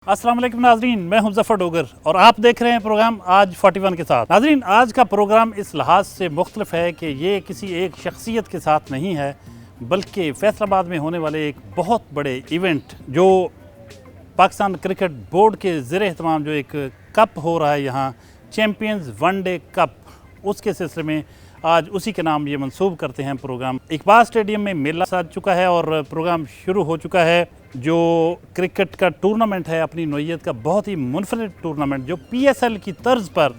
अस्सलाम वालेकुम नाजरीन, मैं हूं ज़फ़र डोगर और आप देख रहे हैं प्रोग्राम आज 41 के साथ। नाजरीन, आज का प्रोग्राम इस लिहाज से मुख्तलिफ है कि ये किसी एक शख्सियत के साथ नहीं है, बल्कि फैसलाबाद में होने वाले एक बहुत बड़े इवेंट जो पाकिस्तान क्रिकेट बोर्ड के ज़ेर एहतमाम जो एक कप हो रहा है यहाँ, चैम्पियंस वनडे कप, उसके सिलसिले में आज उसी के नाम ये मंसूब करते हैं प्रोग्राम। इकबाल स्टेडियम में मेला सज चुका है और प्रोग्राम शुरू हो चुका है। जो क्रिकेट का टूर्नामेंट है, अपनी नौइयत का बहुत ही मुनफरिद टूर्नामेंट, जो PSL की तर्ज पर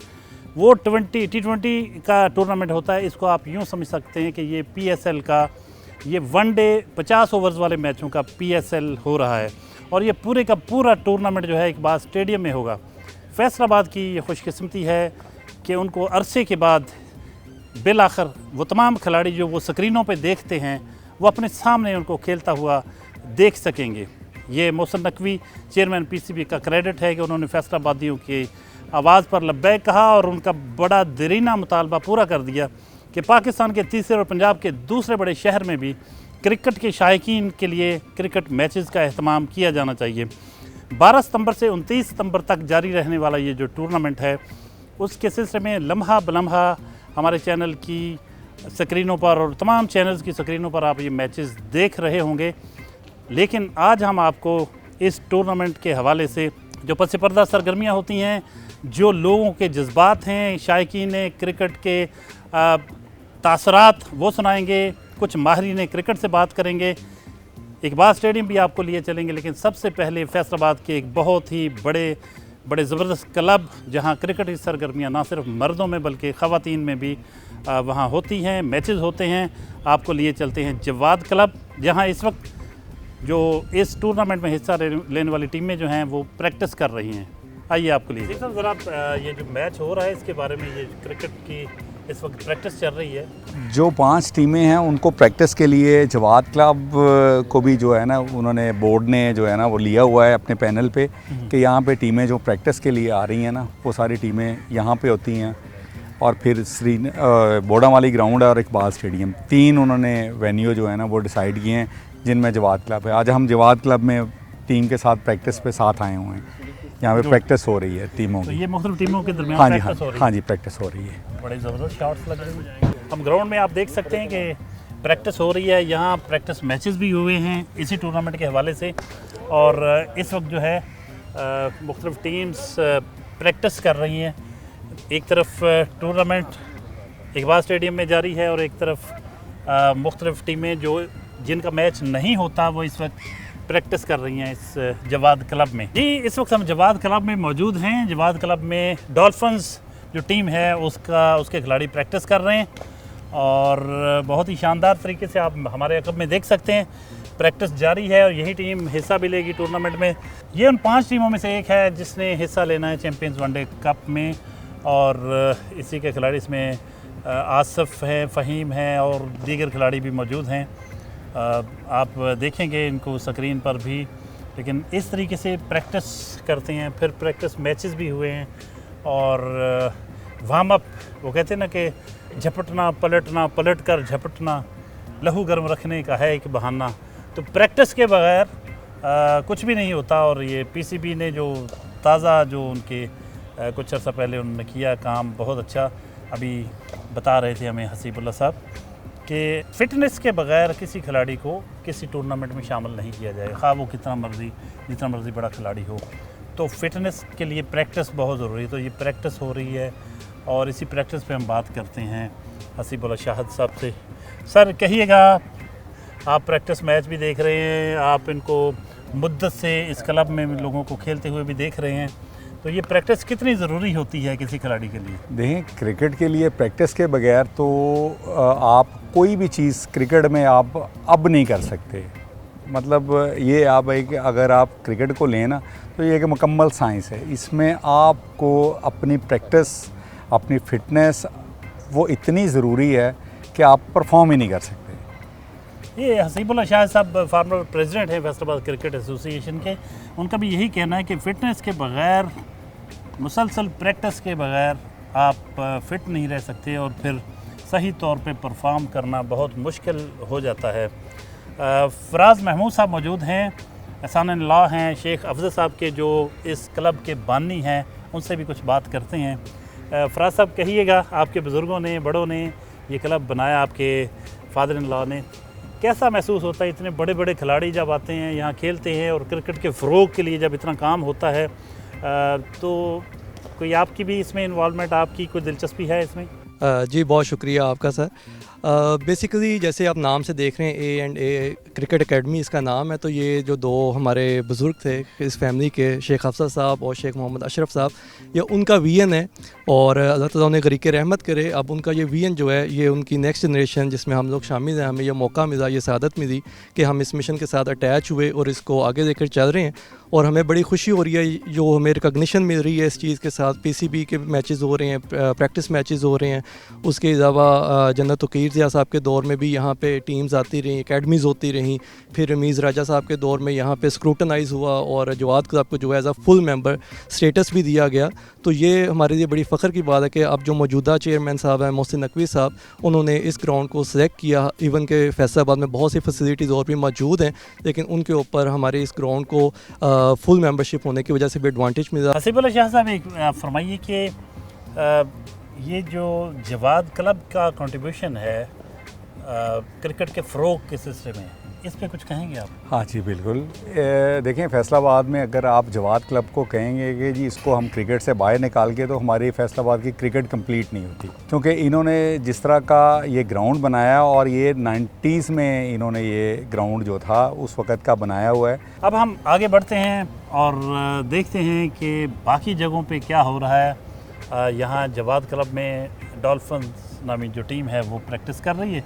वो T20 का टूर्नामेंट होता है। इसको आप यूँ समझ सकते हैं कि ये PSL का ये वनडे 50 ओवर्स वाले मैचों का PSL हो रहा है और ये पूरे का पूरा टूर्नामेंट जो है इकबाल स्टेडियम में होगा। फैसलाबाद की ये खुशकिस्मती है कि उनको अरसे के बाद बिल आखिर वो तमाम खिलाड़ी जो वो स्क्रीनों पे देखते हैं वो अपने सामने उनको खेलता हुआ देख सकेंगे। ये मोहसिन नकवी चेयरमैन PCB का क्रेडिट है कि उन्होंने फैसलाबादियों की आवाज़ पर लब्बैक कहा और उनका बड़ा दरीना मुतालबा पूरा कर दिया कि पाकिस्तान के तीसरे और पंजाब के दूसरे बड़े शहर में भी क्रिकेट के शायकीन के लिए क्रिकेट मैचेस का अहतमाम किया जाना चाहिए। 12 सितंबर से 29 सितंबर तक जारी रहने वाला ये जो टूर्नामेंट है, उसके सिलसिले में लम्हा बलम्हा हमारे चैनल की स्क्रीनों पर और तमाम चैनल्स की स्क्रीनों पर आप ये मैचेस देख रहे होंगे। लेकिन आज हम आपको इस टूर्नामेंट के हवाले से जो पस पर्दा सरगर्मियाँ होती हैं, जो लोगों के जज्बात हैं, शायकीन क्रिकेट के तासरात वो सुनाएंगे। कुछ माहिरीन क्रिकेट से बात करेंगे, इकबाल स्टेडियम भी आपको लिए चलेंगे। लेकिन सबसे पहले फैसलाबाद के एक बहुत ही बड़े ज़बरदस्त क्लब, जहां क्रिकेट की सरगर्मियां ना सिर्फ मर्दों में बल्कि ख़वातीन में भी वहां होती हैं, मैचेस होते हैं, आपको लिए चलते हैं जवाद क्लब, जहां इस वक्त जो इस टूर्नामेंट में हिस्सा लेने वाली टीमें जो हैं वो प्रैक्टिस कर रही हैं। आइए आपको लिए सर ज़रा ये जो मैच हो रहा है इसके बारे में, ये क्रिकेट की इस वक्त प्रैक्टिस चल रही है। जो 5 टीमें हैं उनको प्रैक्टिस के लिए जवाद क्लब को भी जो है ना, उन्होंने बोर्ड ने जो है ना वो लिया हुआ है अपने पैनल पे कि यहाँ पे टीमें जो प्रैक्टिस के लिए आ रही हैं ना, वो सारी टीमें यहाँ पे होती हैं। और फिर बोडामाली ग्राउंड और इकबाल स्टेडियम, 3 उन्होंने वेन्यू जो है ना वो डिसाइड किए हैं जिनमें जवाद क्लब है। आज हम जवाद क्लब में टीम के साथ प्रैक्टिस पे साथ आए हुए हैं। यहाँ पे प्रैक्टिस हो रही है टीमों की। तो ये मुख्तलिफ टीमों के दरमियान प्रैक्टिस हो रही है। हाँ जी, प्रैक्टिस हो रही है। बड़े ज़बरदस्त शॉट्स लग रहे हैं। हम ग्राउंड में आप देख सकते हैं कि प्रैक्टिस हो रही है। यहाँ प्रैक्टिस मैचेस भी हुए हैं इसी टूर्नामेंट के हवाले से। और इस वक्त जो है मुख्तलिफ टीम्स प्रैक्टिस कर रही हैं। एक तरफ टूर्नामेंट इकबाल स्टेडियम में जारी है और एक तरफ मुख्तलिफ टीमें जो जिनका मैच नहीं होता वो इस वक्त प्रैक्टिस कर रही हैं इस जवाद क्लब में। जी, इस वक्त हम जवाद क्लब में मौजूद हैं। जवाद क्लब में डॉल्फिन्स जो टीम है उसके खिलाड़ी प्रैक्टिस कर रहे हैं और बहुत ही शानदार तरीके से आप हमारे क्लब में देख सकते हैं प्रैक्टिस जारी है। और यही टीम हिस्सा भी लेगी टूर्नामेंट में। ये उन 5 टीमों में से एक है जिसने हिस्सा लेना है चैम्पियंस वनडे कप में। और इसी के खिलाड़ी इसमें आसिफ हैं, फ़हीम हैं और दीगर खिलाड़ी भी मौजूद हैं। आप देखेंगे इनको स्क्रीन पर भी। लेकिन इस तरीके से प्रैक्टिस करते हैं। फिर प्रैक्टिस मैचेस भी हुए हैं और वार्म अप, वो कहते हैं ना कि झपटना पलटना, पलट कर झपटना लहू गर्म रखने का है एक बहाना। तो प्रैक्टिस के बगैर कुछ भी नहीं होता। और ये PCB ने जो ताज़ा जो उनके कुछ अर्सा पहले उन्होंने किया काम, बहुत अच्छा। अभी बता रहे थे हमें हसीबुल्ला साहब कि फ़िटनेस के बगैर किसी खिलाड़ी को किसी टूर्नामेंट में शामिल नहीं किया जाएगा, खा वो जितना मर्ज़ी बड़ा खिलाड़ी हो। तो फ़िटनेस के लिए प्रैक्टिस बहुत ज़रूरी है। तो ये प्रैक्टिस हो रही है और इसी प्रैक्टिस पे हम बात करते हैं हसीबुल्ला शाहिद साहब से। सर कहिएगा, आप प्रैक्टिस मैच भी देख रहे हैं, आप इनको मुद्दत से इस क्लब में लोगों को खेलते हुए भी देख रहे हैं, तो ये प्रैक्टिस कितनी ज़रूरी होती है किसी खिलाड़ी के लिए? देखें, क्रिकेट के लिए प्रैक्टिस के बगैर तो आप कोई भी चीज़ क्रिकेट में आप अब नहीं कर सकते। मतलब ये आप अगर आप क्रिकेट को लें ना, तो ये एक मुकम्मल साइंस है। इसमें आपको अपनी प्रैक्टिस, अपनी फ़िटनेस वो इतनी ज़रूरी है कि आप परफॉर्म ही नहीं कर सकते। ये हसीबुल्ला शाहिद साहब फार्मर प्रेसिडेंट हैं फैसलाबाद क्रिकेट एसोसिएशन के। उनका भी यही कहना है कि फ़िटनेस के बगैर, मुसलसल प्रैक्टिस के बगैर आप फ़िट नहीं रह सकते और फिर सही तौर पे परफॉर्म करना बहुत मुश्किल हो जाता है। फ़राज़ महमूद साहब मौजूद हैं एहसान लॉ हैं शेख अफजल साहब के, जो इस क्लब के बानी हैं, उनसे भी कुछ बात करते हैं। फराज साहब, कहिएगा, आपके बुज़ुर्गों ने, बड़ों ने ये क्लब बनाया, आपके फादर इन लॉ ने, कैसा महसूस होता है? इतने बड़े बड़े खिलाड़ी जब आते हैं यहाँ खेलते हैं और क्रिकेट के फ़रोग के लिए जब इतना काम होता है, तो कोई आपकी भी इसमें इन्वॉल्वमेंट, आपकी कोई दिलचस्पी है इसमें? जी, बहुत शुक्रिया आपका सर। बेसिकली जैसे आप नाम से देख रहे हैं, A&A क्रिकेट एकेडमी इसका नाम है, तो ये जो दो हमारे बुज़ुर्ग थे इस फैमिली के, शेख अफजल साहब और शेख मोहम्मद अशरफ साहब, ये उनका विजन है और अल्लाह ताला उन्हें गरीक़ रहमत करे। अब उनका ये विजन जो है, ये उनकी नेक्स्ट जनरेशन जिसमें हम लोग शामिल हैं, हमें ये मौका मिला, ये सादत मिली कि हम इस मिशन के साथ अटैच हुए और इसको आगे लेकर चल रहे हैं। और हमें बड़ी खुशी हो रही है, जो हमें रिकग्निशन मिल रही है इस चीज़ के साथ। PCB के मैचेस हो रहे हैं, प्रैक्टिस मैचेस हो रहे हैं, उसके अलावा जन्नत वकील ज़िया साहब के दौर में भी यहाँ पे टीम्स आती रहीं, एकेडमीज़ होती रहीं। फिर रमीज़ राजा साहब के दौर में यहाँ पे स्क्रूटनाइज़ हुआ और जवाद क्लब को जो है as a full member status भी दिया गया। तो ये हमारे लिए बड़ी फ़ख्र की बात है कि अब जो मौजूदा चेयरमैन साहब हैं मोहसिन नकवी साहब, उन्होंने इस ग्राउंड को सिलेक्ट किया। इवन के फैसलाबाद में बहुत सी फैसिलिटीज़ और भी मौजूद हैं, लेकिन उनके ऊपर हमारे इस ग्राउंड को फुल मेंबरशिप होने की वजह से भी एडवांटेज मिला। हसीबुल्लाह शाह साहब, एक फरमाइए कि ये जो जवाद क्लब का कंट्रीब्यूशन है क्रिकेट के फ़रोग के सिलसिले में, इस पे कुछ कहेंगे आप? हाँ जी, बिल्कुल। देखें, फैसलाबाद में अगर आप जवाद क्लब को कहेंगे कि जी इसको हम क्रिकेट से बाहर निकाल के, तो हमारी फैसलाबाद की क्रिकेट कंप्लीट नहीं होती, क्योंकि इन्होंने जिस तरह का ये ग्राउंड बनाया, और ये 90s में इन्होंने ये ग्राउंड जो था उस वक़्त का बनाया हुआ है। अब हम आगे बढ़ते हैं और देखते हैं कि बाकी जगहों पे क्या हो रहा है। यहाँ जवाद क्लब में डॉल्फिन्स नामी जो टीम है वो प्रैक्टिस कर रही है।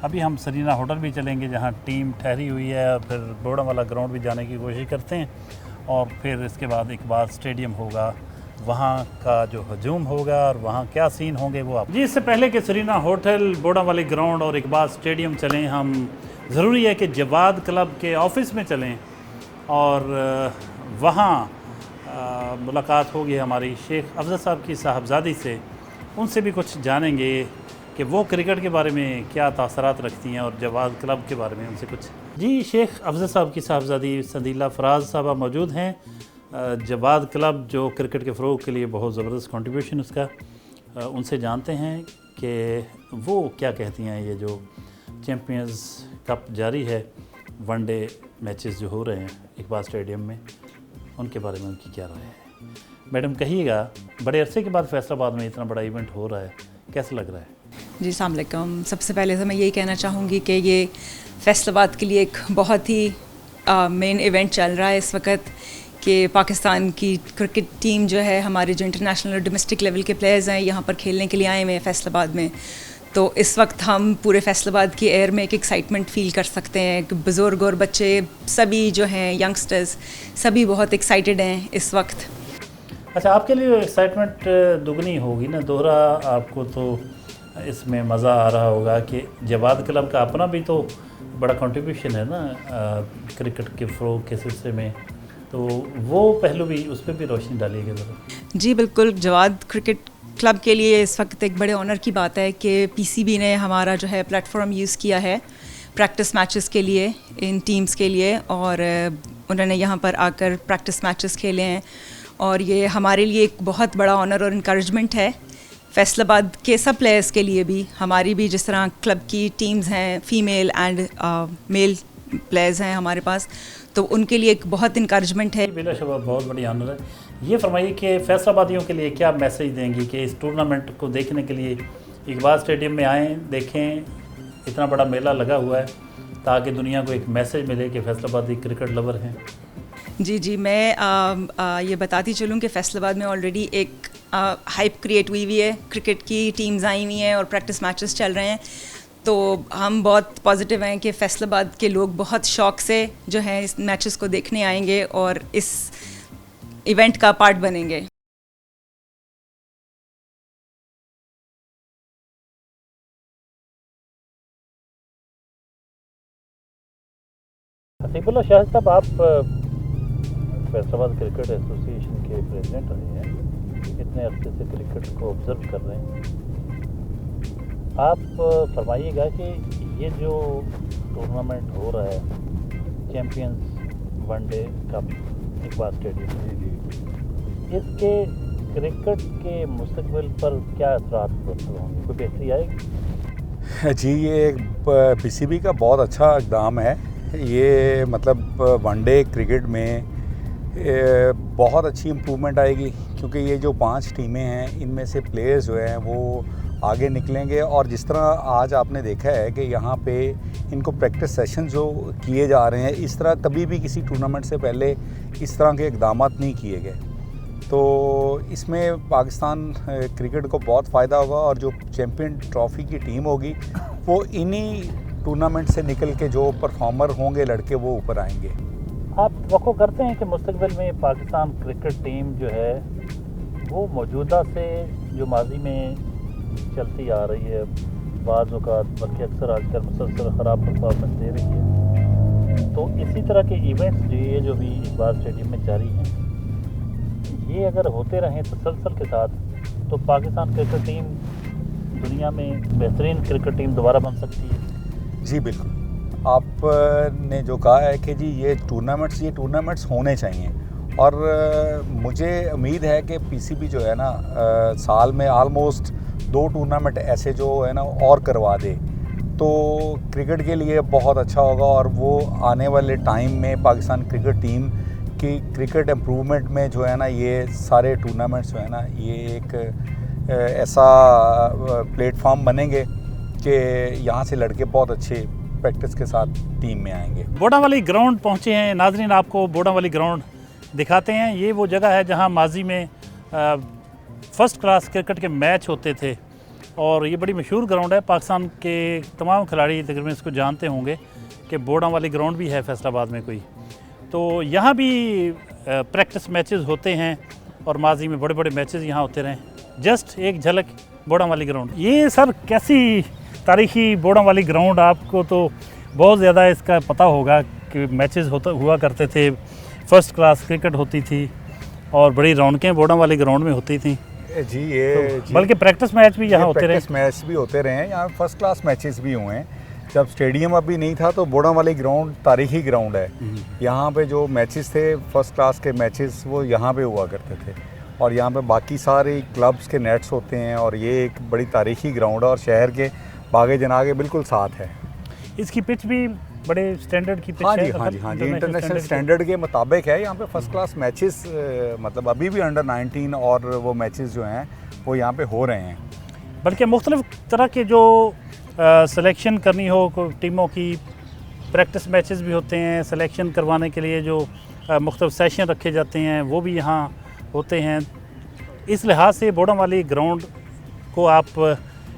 अभी हम सरीना होटल भी चलेंगे जहाँ टीम ठहरी हुई है, और फिर बोड़ा वाला ग्राउंड भी जाने की कोशिश करते हैं, और फिर इसके बाद इकबाल स्टेडियम होगा, वहाँ का जो हजूम होगा और वहाँ क्या सीन होंगे वो आप जी। इससे पहले कि सरीना होटल, बोड़ा वाले ग्राउंड और इकबाल स्टेडियम चलें, हम ज़रूरी है कि जवाद क्लब के ऑफ़िस में चलें और वहाँ मुलाकात होगी हमारी शेख अफजल साहब की साहबजादी से। उनसे भी कुछ जानेंगे कि वो क्रिकेट के बारे में क्या तासरात रखती हैं और जवाद क्लब के बारे में उनसे कुछ। जी, शेख अफजल साहब की साहबजादी संदीला फराज साहबा मौजूद हैं। जवाद क्लब जो क्रिकेट के फ़रोग के लिए बहुत ज़बरदस्त कंट्रीब्यूशन उसका, उनसे जानते हैं कि वो क्या कहती हैं। ये जो चैम्पियंस कप जारी है, वनडे मैचेस जो हो रहे हैं इकबाल स्टेडियम में, उनके बारे में उनकी क्या राय है? मैडम, कहिएगा, बड़े अरसे के बाद फैसलाबाद में इतना बड़ा इवेंट हो रहा है, कैसा लग रहा है? जी, अस्सलाम वालेकुम। सबसे पहले तो मैं यही कहना चाहूँगी कि ये फैसलाबाद के लिए एक बहुत ही मेन इवेंट चल रहा है इस वक्त, कि पाकिस्तान की क्रिकेट टीम जो है, हमारे जो इंटरनेशनल और डोमेस्टिक लेवल के प्लेयर्स हैं यहाँ पर खेलने के लिए आए हुए हैं फैसलाबाद में। तो इस वक्त हम पूरे फैसलाबाद की एयर में एक एक्साइटमेंट फ़ील कर सकते हैं कि बुज़ुर्ग और बच्चे सभी जो हैं, यंगस्टर्स सभी बहुत एक्साइटेड हैं इस वक्त। अच्छा, आपके लिए एक्साइटमेंट दुगनी होगी ना, दोहरा आपको तो इसमें मज़ा आ रहा होगा कि जवाद क्लब का अपना भी तो बड़ा कंट्रीब्यूशन है ना क्रिकेट के फ़रोग के सिलसिले में, तो वो पहलू भी, उस पर भी रोशनी डालिएगा ज़रा। जी बिल्कुल, जवाद क्रिकेट क्लब के लिए इस वक्त एक बड़े ऑनर की बात है कि PCB ने हमारा जो है प्लेटफॉर्म यूज़ किया है प्रैक्टिस मैचेस के लिए, इन टीम्स के लिए, और उन्होंने यहाँ पर आकर प्रैक्टिस मैचेस खेले हैं। और ये हमारे लिए एक बहुत बड़ा ऑनर और इनकरेजमेंट है, फैसलाबाद के सब प्लेयर्स के लिए भी। हमारी भी जिस तरह क्लब की टीम्स हैं, फ़ीमेल एंड मेल प्लेयर्स हैं हमारे पास, तो उनके लिए एक बहुत इनकरेजमेंट है। बिलाशुबा बहुत बड़ी ऑनर है। ये फरमाइए कि फैसलाबादियों के लिए क्या मैसेज देंगी कि इस टूर्नामेंट को देखने के लिए इकबाल स्टेडियम में आएँ, देखें, इतना बड़ा मेला लगा हुआ है, ताकि दुनिया को एक मैसेज मिले कि फैसलाबादी क्रिकेट लवर हैं। जी, मैं ये बताती चलूँ कि फैसलाबाद में ऑलरेडी एक हाइप क्रिएट हुई हुई है, क्रिकेट की टीम्स आई हुई हैं और प्रैक्टिस मैचेस चल रहे हैं। तो हम बहुत पॉजिटिव हैं कि फैसलाबाद के लोग बहुत शौक़ से जो है इस मैचेस को देखने आएंगे और इस इवेंट का पार्ट बनेंगे। हसीबुल्लाह शाह साहब, आप फैसलाबाद क्रिकेट एसोसिएशन के प्रेसिडेंट रहे हैं, इतने अरसे से क्रिकेट को ऑब्ज़र्व कर रहे हैं। आप फरमाइएगा कि ये जो टूर्नामेंट हो रहा है champions one day cup Iqbal stadium, इसके क्रिकेट के मुस्तकबिल पर क्या असरात होंगे, कोई बेहतरी आएगी? जी, ये पीसीबी का बहुत अच्छा इक़दाम है। ये मतलब वनडे क्रिकेट में बहुत अच्छी इम्प्रूवमेंट आएगी, क्योंकि ये जो 5 टीमें हैं इनमें से प्लेयर्स जो हैं वो आगे निकलेंगे। और जिस तरह आज आपने देखा है कि यहाँ पे इनको प्रैक्टिस सेशन जो किए जा रहे हैं, इस तरह कभी भी किसी टूर्नामेंट से पहले इस तरह के इक़दाम नहीं किए गए। तो इसमें पाकिस्तान क्रिकेट को बहुत फ़ायदा होगा, और जो चैम्पियन ट्रॉफ़ी की टीम होगी वो इन्हीं टूर्नामेंट से निकल के जो परफॉर्मर होंगे लड़के वो ऊपर आएंगे। आप तवक्को करते हैं कि मुस्तकबिल में पाकिस्तान क्रिकेट टीम जो है वो मौजूदा से जो माजी में चलती आ रही है, बाज़ औक़ात बल्कि अक्सर आजकल मुसलसल ख़राब परफॉर्मेंस दे रही है, तो इसी तरह के इवेंट्स जो भी इकबाल स्टेडियम में जारी हैं, ये अगर होते रहें तसलसल के साथ, तो पाकिस्तान क्रिकेट टीम दुनिया में बेहतरीन क्रिकेट टीम दोबारा बन सकती है। जी बिल्कुल, आपने जो कहा है कि जी ये टूर्नामेंट्स होने चाहिए, और मुझे उम्मीद है कि पीसीबी जो है ना साल में आलमोस्ट 2 टूर्नामेंट ऐसे जो है ना और करवा दे, तो क्रिकेट के लिए बहुत अच्छा होगा। और वो आने वाले टाइम में पाकिस्तान क्रिकेट टीम की क्रिकेट इम्प्रूवमेंट में जो है ना ये सारे टूर्नामेंट्स जो है ना ये एक ऐसा प्लेटफॉर्म बनेंगे कि यहाँ से लड़के बहुत अच्छे प्रैक्टिस के साथ टीम में आएंगे। बोडावाली ग्राउंड पहुँचे हैं नाजरीन, आपको बोडावाली ग्राउंड दिखाते हैं। ये वो जगह है जहाँ माजी में फ़र्स्ट क्लास क्रिकेट के मैच होते थे, और ये बड़ी मशहूर ग्राउंड है। पाकिस्तान के तमाम खिलाड़ी तकरीबन इसको जानते होंगे कि बोडावाली ग्राउंड भी है फैसलाबाद में कोई, तो यहाँ भी प्रैक्टिस मैचेस होते हैं, और माजी में बड़े बड़े मैचेस यहाँ होते रहे। जस्ट एक झलक बोडावाली ग्राउंड। ये सर कैसी तारीखी बोडावाली ग्राउंड, आपको तो बहुत ज़्यादा इसका पता होगा कि मैचेस हुआ करते थे, फ़र्स्ट क्लास क्रिकेट होती थी, और बड़ी रौनकें बोडावाली ग्राउंड में होती थी। जी ये तो बल्कि प्रैक्टिस मैच भी यहाँ होते रहे। प्रैक्टिस मैच भी होते रहे हैं, यहाँ फर्स्ट क्लास मैचेस भी हुए हैं। जब स्टेडियम अभी नहीं था तो बोडावाली ग्राउंड तारीखी ग्राउंड है। यहाँ पे जो मैचेस थे फर्स्ट क्लास के मैचेस वो यहाँ पे हुआ करते थे, और यहाँ पे बाकी सारे क्लब्स के नेट्स होते हैं, और ये एक बड़ी तारीखी ग्राउंड है, और शहर के बागे जनागे बिल्कुल साथ है। इसकी पिच भी बड़े स्टैंडर्ड की पिच हाँ है। जी, हाँ जी, हाँ जी, इंटरनेशनल स्टैंडर्ड के मुताबिक है। यहाँ पे फर्स्ट क्लास मैचेस मतलब अभी भी अंडर 19 और वो मैचेस जो हैं वो यहाँ पे हो रहे हैं। बल्कि मुख्तलिफ तरह के जो सिलेक्शन करनी हो टीमों की, प्रैक्टिस मैचेस भी होते हैं। सिलेक्शन करवाने के लिए जो मुख्तलिफ सेशन रखे जाते हैं वो भी यहाँ होते हैं। इस लिहाज से बोडावाली ग्राउंड को आप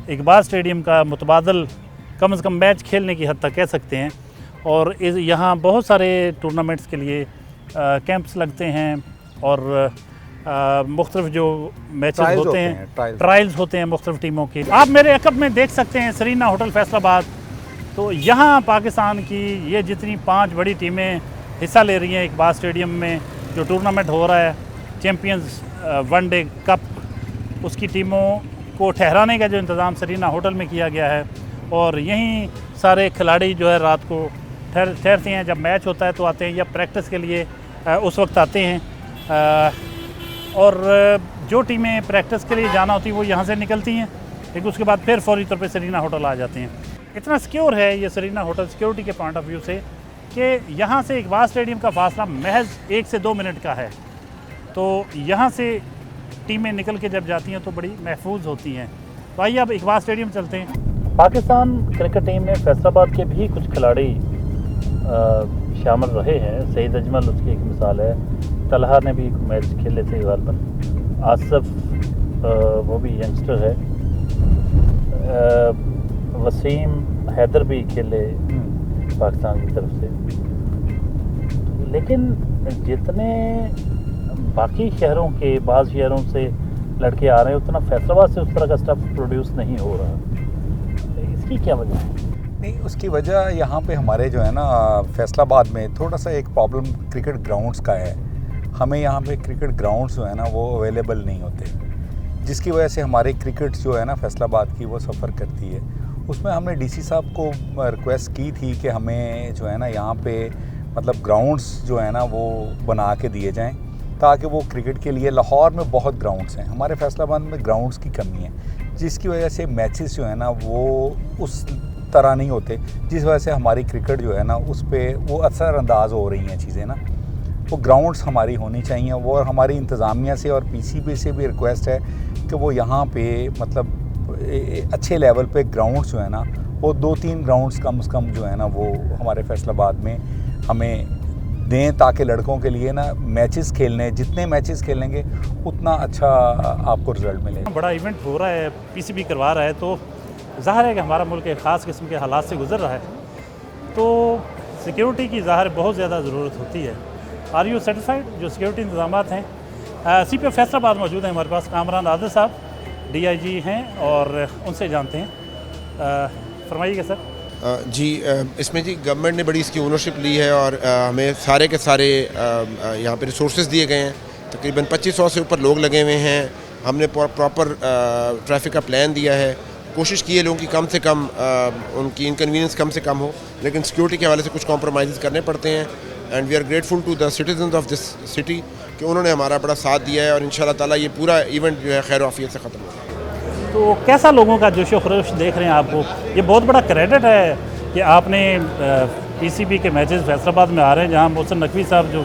इकबाल स्टेडियम का मुतबादल कम से कम मैच खेलने की हद तक कह सकते हैं। और यहाँ बहुत सारे टूर्नामेंट्स के लिए कैंप्स लगते हैं, और मुख्तलिफ जो मैचेस होते हैं, ट्रायल्स होते हैं मुख्तलिफ टीमों के। आप मेरे अकब में देख सकते हैं सरीना होटल फैसलाबाद। तो यहाँ पाकिस्तान की ये जितनी 5 बड़ी टीमें हिस्सा ले रही हैं इकबाल स्टेडियम में जो टूर्नामेंट हो रहा है चैम्पियंस वनडे कप, उसकी टीमों को ठहराने का जो इंतज़ाम सरीना होटल में किया गया है, और यहीं सारे खिलाड़ी जो है रात को ठहरते हैं। जब मैच होता है तो आते हैं, या प्रैक्टिस के लिए उस वक्त आते हैं। और जो टीमें प्रैक्टिस के लिए जाना होती है वो यहाँ से निकलती हैं, लेकिन उसके बाद फिर फौरी तौर पे सरीना होटल आ जाते हैं। इतना सिक्योर है ये सरीना होटल सिक्योरिटी के पॉइंट ऑफ व्यू से कि यहाँ से इकबाल स्टेडियम का फासला महज 1 से 2 मिनट का है। तो यहाँ से टीमें निकल के जब जाती हैं तो बड़ी महफूज होती हैं। तो आइए अब इकबाल स्टेडियम चलते हैं। पाकिस्तान क्रिकेट टीम में फैसलाबाद के भी कुछ खिलाड़ी शामिल रहे हैं। सईद अजमल उसकी एक मिसाल है। तलहा ने भी मैच खेले थे गालबन। आसिफ वो भी यंगस्टर है। वसीम हैदर भी खेले पाकिस्तान की तरफ से। लेकिन जितने बाकी शहरों के बाज़ शहरों से लड़के आ रहे हैं उतना फैसलाबाद से उस तरह का स्टफ प्रोड्यूस नहीं हो रहा। इसकी क्या वजह है? नहीं, उसकी वजह यहाँ पे हमारे जो है ना फैसलाबाद में थोड़ा सा एक प्रॉब्लम क्रिकेट ग्राउंड्स का है। हमें यहाँ पे क्रिकेट ग्राउंड्स जो है ना वो अवेलेबल नहीं होते, जिसकी वजह से हमारी क्रिकेट जो है ना फैसलाबाद की वो सफ़र करती है। उसमें हमने डीसी साहब को रिक्वेस्ट की थी कि हमें जो है ना यहाँ पे मतलब ग्राउंड्स जो है ना वो बना के दिए जाएं ताकि वो क्रिकेट के लिए, लाहौर में बहुत ग्राउंड्स हैं, हमारे फैसलाबाद में ग्राउंड्स की कमी है, जिसकी वजह से मैचेस जो है ना वो उस तरह नहीं होते, जिस वजह से हमारी क्रिकेट जो है ना उस पर वो असरअंदाज हो रही हैं चीज़ें ना। वो ग्राउंड्स हमारी होनी चाहिए, वो और हमारी इंतज़ामिया से और पीसीबी से भी रिक्वेस्ट है कि वो यहाँ पे मतलब अच्छे लेवल पे ग्राउंड्स जो है ना वो 2-3 ग्राउंड्स कम से कम जो है ना वो हमारे फैसलाबाद में हमें दें, ताकि लड़कों के लिए ना मैचेस खेलने, जितने मैचेस खेलेंगे उतना अच्छा आपको रिज़ल्ट मिलेगा। बड़ा इवेंट हो रहा है, पीसीबी करवा रहा है, तो ज़ाहिर है कि हमारा मुल्क एक ख़ास किस्म के हालात से गुजर रहा है, तो सिक्योरिटी की ज़ाहिर बहुत ज़्यादा ज़रूरत होती है। Are you satisfied? जो सिक्योरिटी इंतजाम हैं, CP फैसलाबाद मौजूद हैं हमारे पास, कामरान आदिल साहब DIG हैं और उनसे जानते हैं। फरमाइएगा सर। जी, इसमें जी गवर्नमेंट ने बड़ी इसकी ओनरशिप ली है और हमें सारे के सारे यहाँ पे रिसोर्सेज दिए गए हैं। तकरीबन 2500 से ऊपर लोग लगे हुए हैं। हमने प्रॉपर ट्रैफिक का प्लान दिया है। कोशिश की है लोगों की कम से कम उनकी इनकन्वीनियंस कम से कम हो, लेकिन सिक्योरिटी के हवाले से कुछ कॉम्प्रोमाइज़ करने पड़ते हैं। And we are grateful to the citizens of this city कि उन्होंने हमारा बड़ा साथ दिया है और इंशाल्लाह ताला ये पूरा इवेंट जो है खैर आफियत से ख़त्म होगा। तो कैसा लोगों का जोशो खरोश देख रहे हैं आपको? ये बहुत बड़ा क्रेडिट है कि आपने PCB के मैचेस फैसलाबाद में आ रहे हैं, जहाँ मोहसिन नकवी साहब जो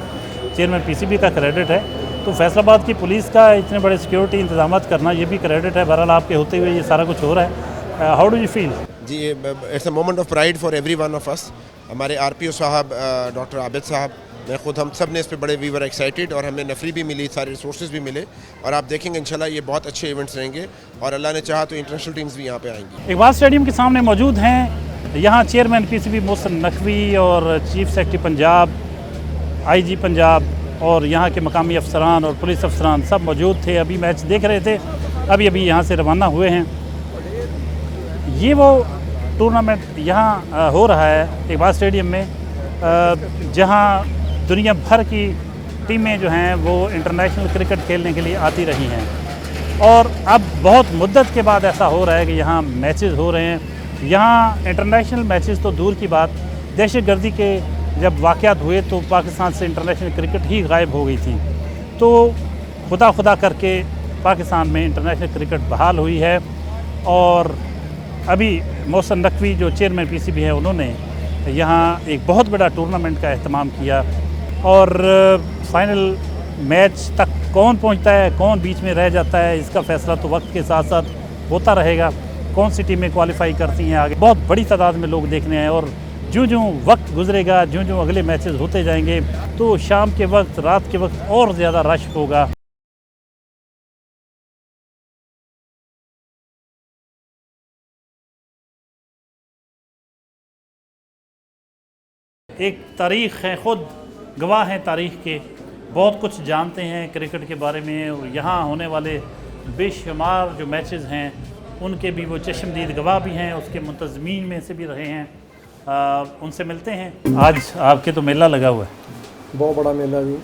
चेयरमैन PCB का क्रेडिट है, तो फैसलाबाद की पुलिस का इतने बड़े सिक्योरिटी इंतजाम करना ये भी क्रेडिट है। बहरहाल आपके होते हुए ये सारा कुछ हो रहा है। How do you feel? जी, it's a moment of pride for every one of us. हमारे RPO साहब, डॉक्टर आबिद साहब, मैं खुद, हम सब ने इस पर बड़े वी वर एक्साइटेड और हमें नफरी भी मिली, सारे रिसोर्सेज भी मिले और आप देखेंगे इंशाल्लाह ये बहुत अच्छे इवेंट्स रहेंगे और अल्लाह ने चाहा तो इंटरनेशनल टीम्स भी यहाँ पे आएंगी। इकबाल स्टेडियम के सामने मौजूद हैं यहाँ चेयरमैन PCB मोहसिन नकवी और chief secretary Punjab, IG Punjab और यहाँ के मकामी अफसरान और पुलिस अफसरान सब मौजूद थे। अभी मैच देख रहे थे, अभी यहाँ से रवाना हुए हैं। ये वो टूर्नामेंट यहाँ हो रहा है इकबाल स्टेडियम में, जहाँ दुनिया भर की टीमें जो हैं वो इंटरनेशनल क्रिकेट खेलने के लिए आती रही हैं और अब बहुत मुद्दत के बाद ऐसा हो रहा है कि यहाँ मैचेस हो रहे हैं। यहाँ इंटरनेशनल मैचेस तो दूर की बात, दहशतगर्दी के जब वाक़यात हुए तो पाकिस्तान से इंटरनेशनल क्रिकेट ही गायब हो गई थी। तो खुदा करके पाकिस्तान में इंटरनेशनल क्रिकेट बहाल हुई है और अभी मोहसिन नकवी जो चेयरमैन PCB है उन्होंने यहाँ एक बहुत बड़ा टूर्नामेंट का अहतमाम किया और फाइनल मैच तक कौन पहुँचता है, कौन बीच में रह जाता है, इसका फ़ैसला तो वक्त के साथ साथ होता रहेगा। कौन सी टीमें क्वालिफाई करती हैं आगे, बहुत बड़ी तादाद में लोग देखने आए और जो वक्त गुजरेगा, जो अगले मैचेस होते जाएंगे तो शाम के वक्त, रात के वक्त और ज़्यादा रश होगा। एक तारीख़ है, ख़ुद गवाह हैं तारीख़ के, बहुत कुछ जानते हैं क्रिकेट के बारे में और यहाँ होने वाले बेशुमार जो मैचेस हैं उनके भी वो चश्मदीद गवाह भी हैं, उसके मुंतज़मीन में से भी रहे हैं। उनसे मिलते हैं। आज आपके तो मेला लगा हुआ है, बहुत बड़ा मेला जी।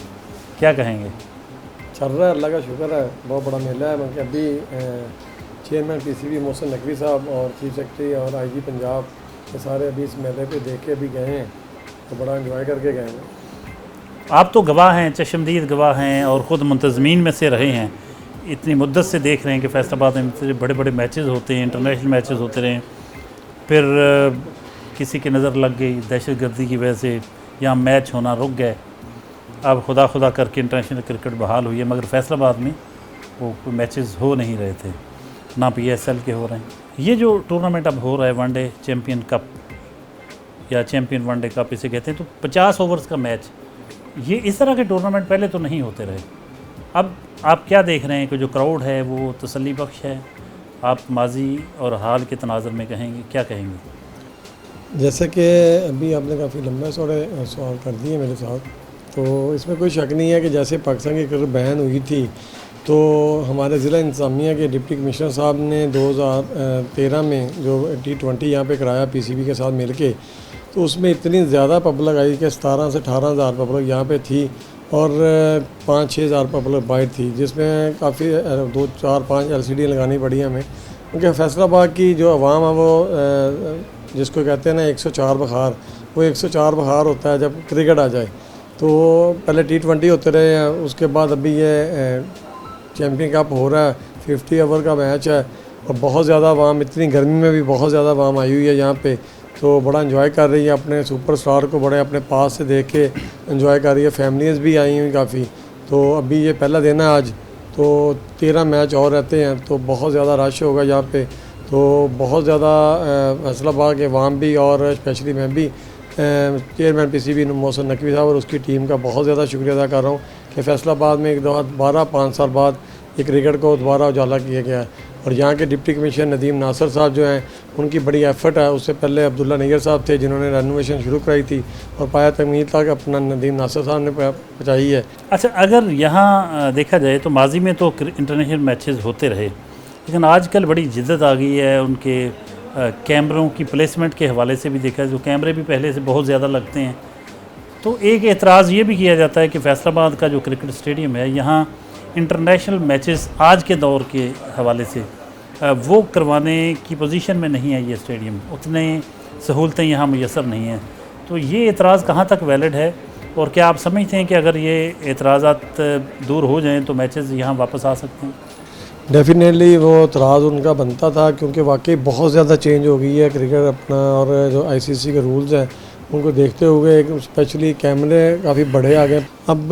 क्या कहेंगे? चल रहा है, अल्लाह का शुक्र है, बहुत बड़ा मेला है। मतलब अभी चेयरमैन PCB मोहसिन नकवी साहब और चीफ सेक्रेटरी और IG पंजाब ये सारे अभी इस मेले पे देख के अभी गए हैं, तो बड़ा एंजॉय करके गए हैं। आप तो गवाह हैं, चश्मदीद गवाह हैं और ख़ुद मुंतज़मीन में से रहे हैं, इतनी मुद्दत से देख रहे हैं कि फैसलाबाद में बड़े बड़े मैचेस होते हैं, इंटरनेशनल मैचेस होते रहे, फिर किसी की नज़र लग गई दहशतगर्दी की वजह से यहाँ मैच होना रुक गए। अब खुदा करके इंटरनेशनल क्रिकेट बहाल हुई है, मगर फैसलाबाद में वो मैचेस हो नहीं रहे थे, ना PSL के हो रहे हैं। ये जो टूर्नामेंट अब हो रहा है वनडे चैम्पियन कप या चैम्पियन वनडे कप इसे कहते हैं, तो 50 ओवर्स का मैच, ये इस तरह के टूर्नामेंट पहले तो नहीं होते रहे। अब आप क्या देख रहे हैं कि जो क्राउड है वो तसल्ली बख्श है? आप माजी और हाल के तनाज़र में कहेंगे, क्या कहेंगे? जैसे कि अभी आपने काफ़ी लंबे सवाल कर दिए मेरे साथ, तो इसमें कोई शक नहीं है कि जैसे पाकिस्तान की क्रिकेट बैन हुई थी तो हमारे ज़िला इंतज़ामिया के डिप्टी कमिश्नर साहब ने 2013 में जो T20 यहाँ पे कराया PCB के साथ मिलके, तो उसमें इतनी ज़्यादा पब्लिक आई कि 17 से 18 हज़ार पब्लिक यहाँ पे थी और 5-6 हज़ार पब्लिक बाहर थी, जिसमें काफ़ी 2-4-5 LCD लगानी पड़ी हमें, क्योंकि फैसलाबाद की जो आवाम है वो जिसको कहते हैं ना 104 बुखार, वो 104 बुखार होता है जब क्रिकेट आ जाए। तो पहले T20 होते रहे हैं, उसके बाद अभी ये चैम्पियन कप हो रहा है, 50 ओवर का मैच है और बहुत ज़्यादा आवाम, इतनी गर्मी में भी बहुत ज़्यादा आवाम आई हुई है यहाँ पे, तो बड़ा एंजॉय कर रही है, अपने सुपरस्टार को बड़े अपने पास से देख के एंजॉय कर रही है। फैमिलीज़ भी आई हुई काफ़ी। तो अभी ये पहला दिन है आज, तो 13 मैच और रहते हैं, तो बहुत ज़्यादा रश होगा यहाँ पे। तो बहुत ज़्यादा फैसलाबाद के अवाम भी और स्पेशली मैं भी चेयरमैन PCB मोहसिन नकवी साहब और उसकी टीम का बहुत ज़्यादा शुक्रिया अदा कर रहा हूँ कि फैसलाबाद में एक दोबारा 5 साल बाद ये क्रिकेट को दोबारा उजाला किया गया है। और यहाँ के डिप्टी कमिश्नर नदीम नासर साहब जो हैं, उनकी बड़ी एफर्ट है। उससे पहले अब्दुल्ला नैयर साहब थे जिन्होंने रेनोवेशन शुरू कराई थी और पाया तकमील तक अपना नदीम नासर साहब ने पहुँचाई है। अच्छा, अगर यहाँ देखा जाए तो माजी में तो इंटरनेशनल मैचेस होते रहे, लेकिन आजकल बड़ी जिद्दत आ गई है उनके कैमरों की प्लेसमेंट के हवाले से भी देखा, जो कैमरे भी पहले से बहुत ज़्यादा लगते हैं। तो एक एतराज़ ये भी किया जाता है कि फैसलाबाद का जो क्रिकेट स्टेडियम है, यहाँ इंटरनेशनल मैचेस आज के दौर के हवाले से वो करवाने की पोजीशन में नहीं है ये स्टेडियम, उतने सहूलतें यहाँ मुयसर नहीं हैं। तो ये एतराज़ कहाँ तक वैलिड है, और क्या आप समझते हैं कि अगर ये एतराज़ात दूर हो जाएँ तो मैचेस यहाँ वापस आ सकते हैं? डेफिनेटली वो एतराज़ उनका बनता था, क्योंकि वाकई बहुत ज़्यादा चेंज हो गई है क्रिकेट अपना, और जो ICC के रूल्स हैं उनको देखते हुए स्पेशली कैमरे काफ़ी बड़े आ गए। अब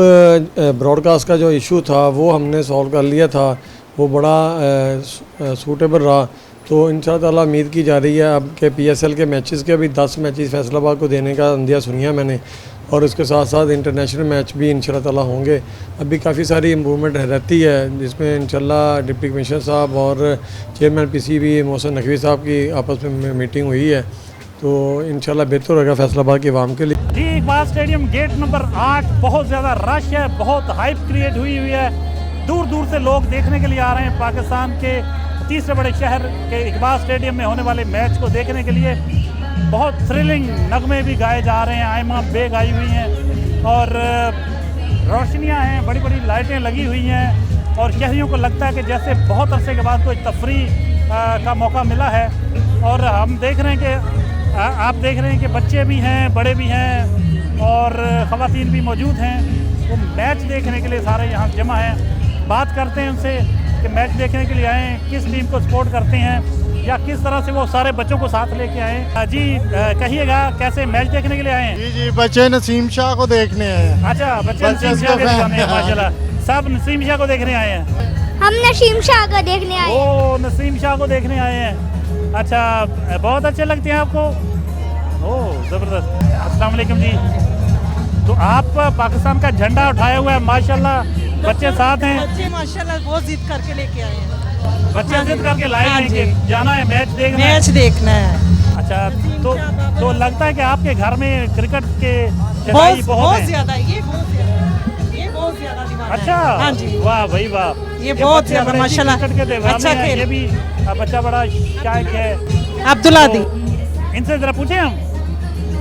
ब्रॉडकास्ट का जो इशू था वो हमने सॉल्व कर लिया था, वो बड़ा सूटेबल रहा। तो इंशाअल्लाह उम्मीद की जा रही है अब के PSL के मैचेस के अभी 10 मैचेस फैसलाबाद को देने का अंदिया सुनिया मैंने, और इसके साथ साथ इंटरनेशनल मैच भी इंशाअल्लाह होंगे। अभी काफ़ी सारी इम्प्रूवमेंट रहती है, जिसमें इंशाअल्लाह डिप्टी कमिश्नर साहब और चेयरमैन PCB मोहसिन नकवी साहब की आपस में मीटिंग हुई है, तो इंशाल्लाह बेहतर होगा फैसलाबाद के अवाम के लिए। जी, इकबाल स्टेडियम गेट नंबर 8 बहुत ज़्यादा रश है, बहुत हाइप क्रिएट हुई है। दूर दूर से लोग देखने के लिए आ रहे हैं पाकिस्तान के तीसरे बड़े शहर के इकबाल स्टेडियम में होने वाले मैच को देखने के लिए। बहुत थ्रिलिंग नगमे भी गाए जा रहे हैं, आयमा बेग आई हुई हैं और रोशनियां हैं, बड़ी बड़ी लाइटें लगी हुई हैं, और शहरियों को लगता है कि जैसे बहुत अरसे के बाद कोई तफरीह का मौका मिला है। और हम देख रहे हैं कि आप देख रहे हैं कि बच्चे भी हैं, बड़े भी हैं और ख़वातीन भी मौजूद हैं। वो मैच देखने के लिए सारे यहाँ जमा हैं। बात करते हैं उनसे कि मैच देखने के लिए आए हैं, किस टीम को सपोर्ट करते हैं या किस तरह से वो सारे बच्चों को साथ लेके आए। जी कहिएगा, कैसे मैच देखने के लिए आए हैं? जी, बच्चे नसीम शाह को देखने आए हैं। अच्छा, बच्चे नसीम शाह के दीवाने हैं माशाल्लाह। सब नसीम शाह को देखने आए हैं? हम नसीम शाह को देखने आए हैं। ओ, नसीम शाह को देखने आए हैं। अच्छा, बहुत अच्छे लगते हैं आपको? ओह, ज़बरदस्त। अस्सलाम वालेकुम जी। तो आप पाकिस्तान का झंडा उठाया हुआ है माशाल्लाह, बच्चे साथ हैं? बच्चे माशाल्लाह बहुत जिद करके लेके आए हैं। बच्चे जिद करके लाए हैं कि जाना है मैच देखना है। मैच देखना है। अच्छा, तो लगता है कि आपके घर में क्रिकेट के बहुत हैं? ज़्यादा, ये बहुत ज़्यादा दीवाना है। अच्छा, हाँ जी, वाह भाई वाह, ये बहुत ज़्यादा माशाल्लाह अच्छा खेल। ये भी बच्चा बड़ा शायक है, अब्दुल्ला दी। इनसे जरा पूछें हम,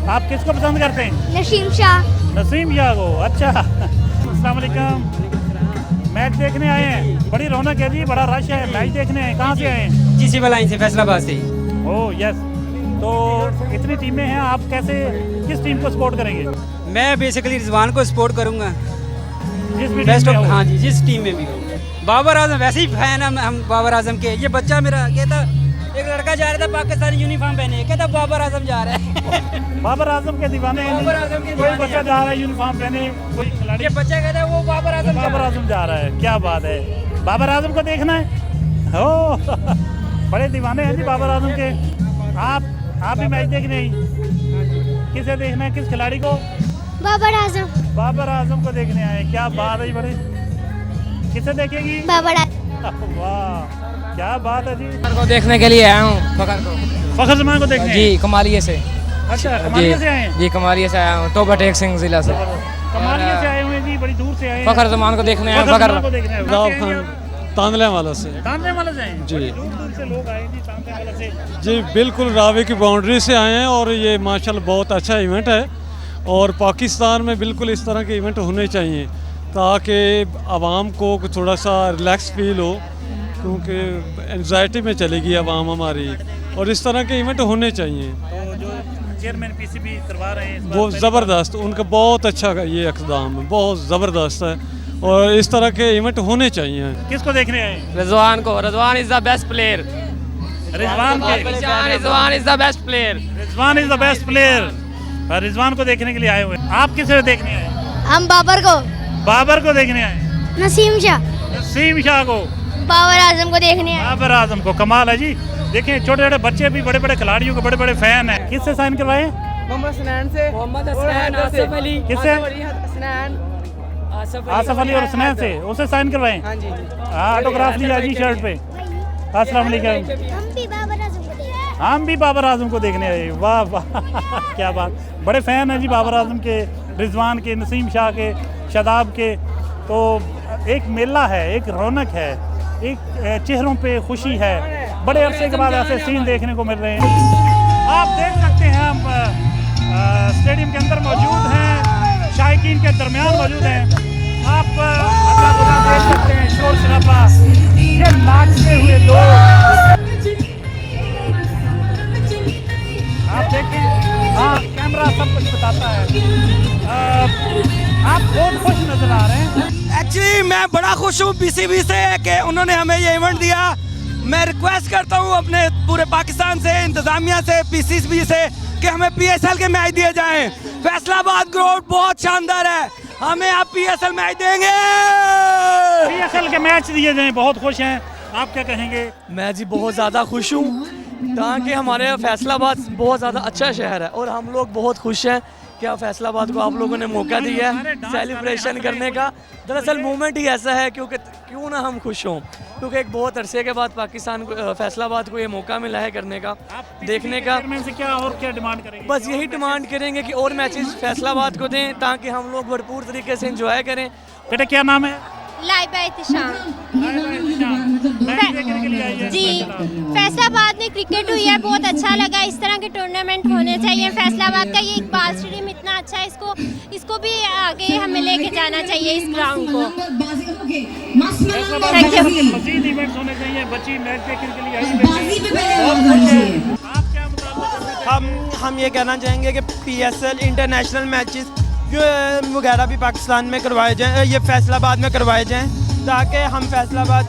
आप किसको पसंद करते हैं? नसीम शाह। नसीम शाह को। अच्छा, अस्सलाम वालेकुम। मैच देखने आए हैं, बड़ी रौनक है जी, बड़ा रश है, मैच देखने हैं। कहाँ से आए हैं? जी, सिविल लाइन से, फैसलाबाद से। Oh yes. तो इतनी टीमें हैं, आप कैसे किस टीम को सपोर्ट करेंगे? मैं बेसिकली रिजवान को सपोर्ट करूंगा, जिस भी बेस्ट टीम ऑफ। में हो। हाँ जी, जिस टीम में भी हो। बाबर आजम वैसे ही फैन हम बाबर आजम के। ये बच्चा मेरा कहता, एक लड़का जा रहा था पाकिस्तानी यूनिफॉर्म पहने, कहता बाबर आजम जा रहा है। बाबर आजम के दीवाने हैं। बाबर आजम के कोई दीवाने बच्चा हैं। जा रहा है यूनिफॉर्म पहने, कोई खिलाड़ी। ये बच्चा कहता है वो बाबर आजम जा रहा है। क्या बात है, बाबर आजम को देखना है। ओ बड़े दीवाने हैं जी बाबर आजम के। आप भी मैच देखने आई? किसे देखना है, किस खिलाड़ी को? बाबर आजम। बाबर आजम को देखने आए, क्या बात है बड़े। किसे देखेगी? बाबर आजम। वाह, क्या बात है जी। को देखने के लिए आया हूँ, फखर को। फखर जमान को देखने? जी, कमालिये से। अच्छा, कमालिये से आए हैं? जी, कमालिये से आया हूँ, टोबा टेक सिंह जिला से। कमालिये से आए हुए हैं जी, बड़ी दूर से आए हैं। फखर जमान को देखने आए। फखर को देखने आए। तांदले वाला से। तांदले वाले से आए? जी, दूर दूर से लोग आए जी तांदले वाले से। जी बिल्कुल रावी की बाउंड्री से आए हैं, और ये माशाल्लाह बहुत अच्छा इवेंट है, और पाकिस्तान में बिल्कुल इस तरह के इवेंट होने चाहिए ताकि आवाम को थोड़ा सा रिलैक्स फील हो, क्योंकि एंजाइटी में चलेगी आवाम हमारी, और इस तरह के इवेंट होने चाहिए। तो जो चेयरमैन पीसीबी करवा रहे हैं इस बार वो पहली ज़बरदस्त, उनका बहुत अच्छा ये इक़दाम है, बहुत ज़बरदस्त है और इस तरह के इवेंट होने चाहिए। बार। किसको देखने आए? रिजवान को, Rizwan is the best player, Rizwan के Rizwan is the best player. Rizwan is the best player. Rizwan को देखने के लिए आए हुए हैं। आप किसे देखने आए? हम बाबर को, बाबर को देखने आए। नसीम शाह, नसीम शाह को, बाबर आजम को देखने आए। बाबर आजम को। कमाल है जी। देखिए छोटे छोटे बच्चे भी बड़े बड़े खिलाड़ियों के बड़े बड़े फैन हैं। किससे साइन करवाए? मोहम्मद हसनैन से, मोहम्मद हसनैन, आसिफ अली, किससे? हसनैन, आसफ अली और स्नैन से। उसे साइन करवाए? हाँ जी, हाँ, ऑटोग्राफ लिया जी शर्ट पे। अस्सलाम वालेकुम। हम भी बाबर आजम को देखने हम भी बाबर आजम को देखने आए। वाह वाह क्या बात। बड़े फ़ैन हैं जी बाबर आजम के, रिजवान के, नसीम शाह के, शादाब के। तो एक मेला है, एक रौनक है, एक चेहरों पे खुशी है। बड़े अरसे के बाद ऐसे सीन देखने को मिल रहे हैं। आप देख सकते हैं हम स्टेडियम के अंदर मौजूद हैं, शायकीन के दरमियान मौजूद हैं। आप अल्लाह देख सकते हैं, शोर शराबा, ये नाचते हुए लोग। आप देखें, हाँ कैमरा सब कुछ बताता है। आप बहुत खुश नजर आ रहे हैं। एक्चुअली मैं बड़ा खुश हूँ पीसीबी से कि उन्होंने हमें ये इवेंट दिया। मैं रिक्वेस्ट करता हूँ अपने पूरे पाकिस्तान से, इंतज़ामिया से, पीसीबी से कि हमें पीएसएल के मैच दिए जाएं। फैसलाबाद ग्राउंड बहुत शानदार है, हमें आप पीएसएल मैच देंगे। पीएसएल के मैच दिए जाएं, बहुत खुश हैं। आप क्या कहेंगे? मैं जी बहुत ज़्यादा खुश हूँ ताकि हमारे फैसलाबाद बहुत ज़्यादा अच्छा शहर है और हम लोग बहुत खुश हैं कि आप फैसलाबाद को आप लोगों ने मौका दिया है सेलिब्रेशन करने का। दरअसल मूवमेंट ही ऐसा है क्योंकि क्यों ना हम खुश हों, क्योंकि एक बहुत अरसे के बाद पाकिस्तान को, फैसलाबाद को ये मौका मिला है करने का, देखने का। से क्या और क्या डिमांड करेंगे? बस यही डिमांड करेंगे कि और मैचेस फैसलाबाद को दें ताकि हम लोग भरपूर तरीके से एंजॉय करें। बेटा क्या नाम है? लाइबा एहतिशाम मैच देखने के लिए आई है जी। फैसलाबाद में क्रिकेट हुई है, बहुत अच्छा लगा। इस तरह के टूर्नामेंट होने चाहिए। फैसलाबाद का ये इकबाल स्टेडियम इतना अच्छा है, इसको भी आगे हमें लेके जाना चाहिए इस ग्राउंड को। Thank you. मजीद इवेंट्स होने चाहिए। बच्ची मैच देखने के लिए आई। आप क्या मुताबिक? हम ये कहना चाहेंगे कि पीएसएल इंटरनेशनल मैचेस वगैरह भी पाकिस्तान में करवाए जाएं, ये फैसलाबाद में करवाए जाएं ताकि हम फैसलाबाद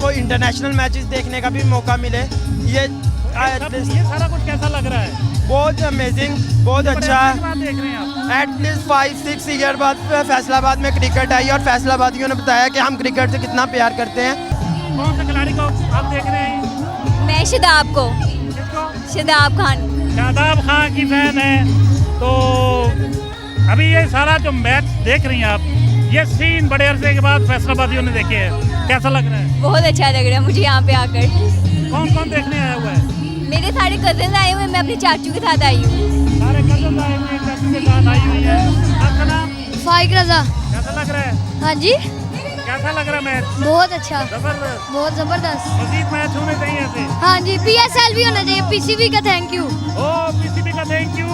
को इंटरनेशनल मैचेस देखने का भी मौका मिले। ये सारा कुछ कैसा लग रहा है? बहुत अमेजिंग, बहुत अच्छा है। देख रहे हैं आप? एटलीस्ट 5-6 ईयर बाद फैसलाबाद में क्रिकेट आई और फैसलाबादियों ने बताया कि हम क्रिकेट से कितना प्यार करते हैं। कौन से खिलाड़ी को आप देख रहे हैं? मैं शादाब को, शादाब खान, शादाब खान की फैन है। तो अभी ये सारा जो मैच देख रही हैं आप, ये सीन बड़े अरसे के बाद फैसलाबादियों ने देखे हैं, कैसा लग रहा है? बहुत अच्छा लग रहा है मुझे यहाँ पे आकर। कौन कौन देखने आया हुआ है? मेरे सारे कजन आए हुए हैं, मैं अपने चाचू के साथ आई हूँ। सारे कजन आए हुए हैं, चाचू के साथ आई हुई है। आपका नाम? फाइक रजा। कैसा लग रहा है? हाँ जी, कैसा लग रहा है मैच? बहुत अच्छा, जबरदस्त। बहुत जबरदस्त। मजीद मैच होने चाहिए ऐसे। हाँ जी, पीएसएल भी होना चाहिए। पीसीबी का थैंक यू। ओ पीसीबी का थैंक यू,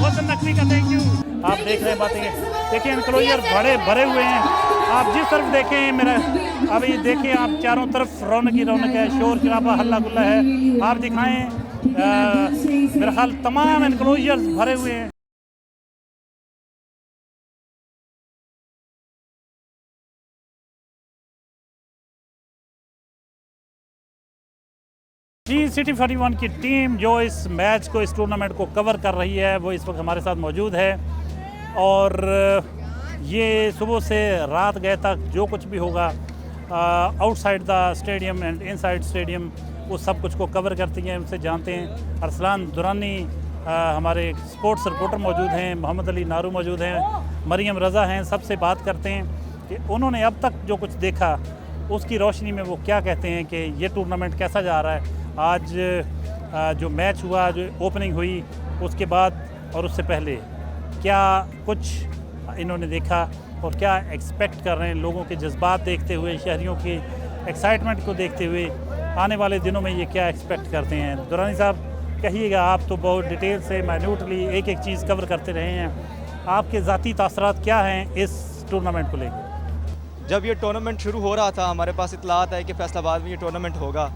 वतन नकवी का थैंक यू। आप देख रहे हैं बातें, देखिए एनक्लोजर बड़े भरे हुए हैं। आप जिस तरफ देखें मेरा, अभी देखिए आप चारों तरफ रौनक ही रौनक है, शोर शराबा हल्ला गुल्ला है। आप दिखाएं, मेरा ख्याल तमाम एनक्लोजर्स भरे हुए हैं। जी सिटी 41 की टीम जो इस मैच को, इस टूर्नामेंट को कवर कर रही है, वो इस वक्त हमारे साथ मौजूद है। और ये सुबह से रात गए तक जो कुछ भी होगा outside the stadium and inside stadium, वो सब कुछ को कवर करती हैं, उनसे जानते हैं। अरसलान दुरानी हमारे स्पोर्ट्स रिपोर्टर मौजूद हैं, मोहम्मद अली नारू मौजूद हैं, मरियम रज़ा हैं। सबसे बात करते हैं कि उन्होंने अब तक जो कुछ देखा उसकी रोशनी में वो क्या कहते हैं कि ये टूर्नामेंट कैसा जा रहा है। आज जो मैच हुआ, जो ओपनिंग हुई, उसके बाद और उससे पहले क्या कुछ इन्होंने देखा और क्या एक्सपेक्ट कर रहे हैं लोगों के जज्बात देखते हुए, शहरियों की एक्साइटमेंट को देखते हुए, आने वाले दिनों में ये क्या एक्सपेक्ट करते हैं। दुरानी साहब कहिएगा, आप तो बहुत डिटेल से माइन्यूटली एक एक चीज़ कवर करते रहे हैं, आपके ज़ाती तासरात क्या हैं इस टूर्नामेंट को लेकर? जब ये टूर्नामेंट शुरू हो रहा था, हमारे पास इत्तलात है कि फैसलाबाद में ये टूर्नामेंट होगा,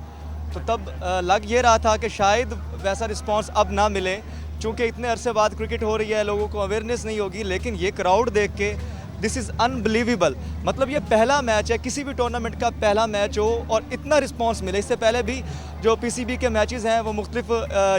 तो तब लग ये रहा था कि शायद वैसा रिस्पांस अब ना मिले। चूँकि इतने अरसे बाद क्रिकेट हो रही है, लोगों को अवेयरनेस नहीं होगी, लेकिन ये क्राउड देख के दिस इज़ अनबिलीवेबल। मतलब ये पहला मैच है, किसी भी टूर्नामेंट का पहला मैच हो और इतना रिस्पांस मिले। इससे पहले भी जो पीसीबी के मैचेस हैं वो मुख्तलिफ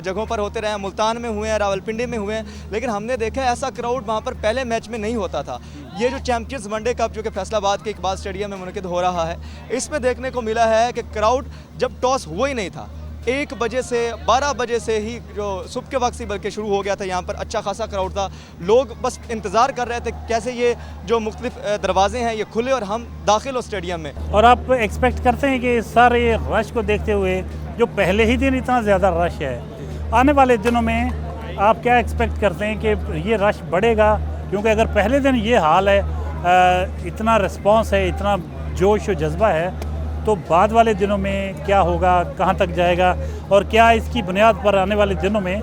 जगहों पर होते रहे हैं, मुल्तान में हुए हैं, रावलपिंडी में हुए हैं, लेकिन हमने देखा है ऐसा क्राउड वहाँ पर पहले मैच में नहीं होता था। ये जो चैम्पियंस वनडे कप जो कि फैसलाबाद के इकबाल स्टेडियम में मुनक़िद हो रहा है, इसमें देखने को मिला है कि क्राउड जब टॉस हुआ ही नहीं था, 1 बजे से 12 बजे से ही जो सुबह के वक्त से बल्कि शुरू हो गया था, यहाँ पर अच्छा खासा क्राउड था। लोग बस इंतज़ार कर रहे थे कैसे ये जो मुख्तलिफ दरवाजे हैं ये खुले और हम दाखिल हो स्टेडियम में। और आप एक्सपेक्ट करते हैं कि सारे रश को देखते हुए जो पहले ही दिन इतना ज़्यादा रश है, आने वाले दिनों में आप क्या एक्सपेक्ट करते हैं कि ये रश बढ़ेगा? क्योंकि अगर पहले दिन ये हाल है, इतना रिस्पॉन्स है, इतना जोश और जज्बा है, तो बाद वाले दिनों में क्या होगा, कहाँ तक जाएगा, और क्या इसकी बुनियाद पर आने वाले दिनों में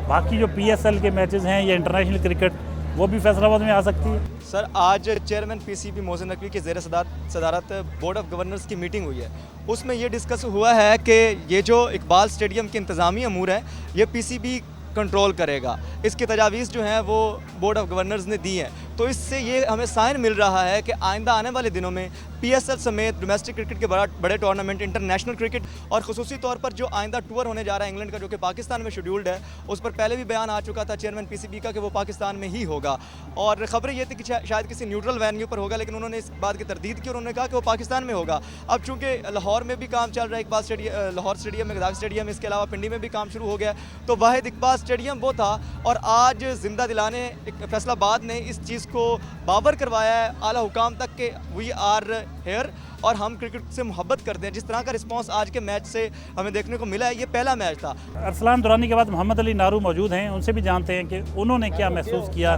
बाकी जो PSL के मैचेस हैं या इंटरनेशनल क्रिकेट वो भी फैसलाबाद में आ सकती है? सर, आज चेयरमैन पीसीबी मोहसिन नकवी के ज़ेर सदारत बोर्ड ऑफ गवर्नर्स की मीटिंग हुई है। उसमें ये डिस्कस हुआ है कि ये जो इकबाल स्टेडियम के इंतज़ामी अमूर हैं ये पीसीबी कंट्रोल करेगा। इसकी तजावीज़ जो हैं वो बोर्ड ऑफ गवर्नर्स ने दी हैं। तो इससे ये हमें साइन मिल रहा है कि आइंदा आने वाले दिनों में PSL समेत डोमेस्टिक क्रिकेट के बड़े टूर्नामेंट, इंटरनेशनल क्रिकेट और ख़ुसूसी तौर पर जो आइंदा टूर होने जा रहा है इंग्लैंड का, जो कि पाकिस्तान में शेड्यूल्ड है, उस पर पहले भी बयान आ चुका था चेयरमैन पीसीबी का कि वो पाकिस्तान में ही होगा। और ख़बरें ये थी कि शायद किसी न्यूट्रल वेन्यू पर होगा, लेकिन उन्होंने इस बात की तरदीद की और उन्होंने कहा कि वो पाकिस्तान में होगा। अब चूँकि लाहौर में भी काम चल रहा है, इकबाल स्टेडियम, लाहौर स्टेडियम में, गदाक स्टेडियम, इसके अलावा पिंडी में भी काम शुरू हो गया, तो वाहिद इकबाल स्टेडियम वो था। और आज जिंदा दिलाने फैसलाबाद ने इस चीज़ को बाबर करवाया है आला हुकाम तक कि वी आर हेयर और हम क्रिकेट से मोहब्बत करते हैं। जिस तरह का रिस्पांस आज के मैच से हमें देखने को मिला है, ये पहला मैच था। अरसलान दुरानी के बाद मोहम्मद अली नारू मौजूद हैं, उनसे भी जानते हैं कि उन्होंने क्या महसूस किया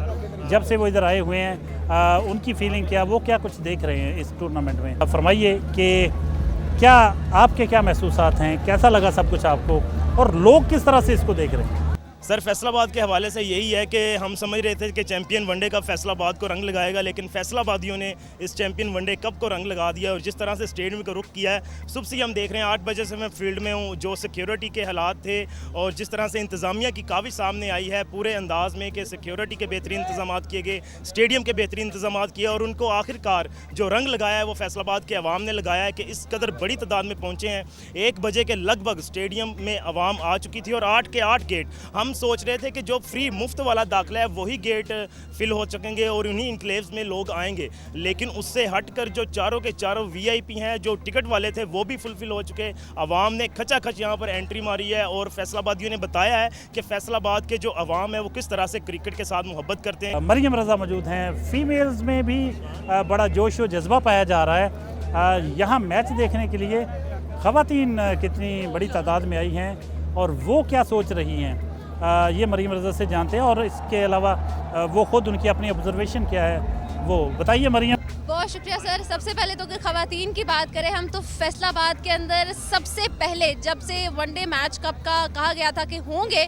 जब से वो इधर आए हुए हैं, उनकी फीलिंग क्या, वो क्या कुछ देख रहे हैं इस टूर्नामेंट में। अब फरमाइए कि क्या आपके क्या महसूसात हैं, कैसा लगा सब कुछ आपको, और लोग किस तरह से इसको देख रहे हैं? सर, फैसलाबाद के हवाले से यही है कि हम समझ रहे थे कि चैंपियन वनडे कप फैसलाबाद को रंग लगाएगा, लेकिन फैसलाबादियों ने इस चैंपियन वनडे कप को रंग लगा दिया। और जिस तरह से स्टेडियम का रुख किया है, सुबह से हम देख रहे हैं 8 बजे से मैं फील्ड में हूँ, जो सिक्योरिटी के हालात थे और जिस तरह से इंतज़ामिया की काफ़ी सामने आई है पूरे अंदाज में कि सिक्योरिटी के बेहतरीन इंतजाम किए गए, स्टेडियम के बेहतरीन इंतजाम किए, और उनको आखिरकार जो रंग लगाया है वो फैसलाबाद के अवाम ने लगाया है कि इस कदर बड़ी तादाद में पहुँचे हैं। 1 बजे के लगभग स्टेडियम में अवाम आ चुकी थी और 8 के 8 गेट, हम सोच रहे थे कि जो फ्री मुफ्त वाला दाखिला है वही गेट फिल हो सकेंगे और उन्हीं इनक्लेव्स में लोग आएंगे, लेकिन उससे हटकर जो चारों के चारों VIP हैं, जो टिकट वाले थे, वो भी फुलफिल हो चुके। अवाम ने खचाखच यहाँ पर एंट्री मारी है और फैसलाबादियों ने बताया है कि फैसलाबाद के जो अवाम है वो किस तरह से क्रिकेट के साथ मोहब्बत करते हैं। मरियम रज़ा मौजूद हैं। फीमेल्स में भी बड़ा जोश व जज्बा पाया जा रहा है। यहाँ मैच देखने के लिए ख़वातीन कितनी बड़ी तादाद में आई हैं और वो क्या सोच रही हैं, ये मरियम रज़ा से जानते हैं, और इसके अलावा वो ख़ुद उनकी अपनी ऑब्जर्वेशन क्या है वो बताइए मरियम। बहुत शुक्रिया सर। सबसे पहले तो अगर ख़वातीन की बात करें हम, तो फैसलाबाद के अंदर सबसे पहले जब से वनडे मैच कप का कहा गया था कि होंगे,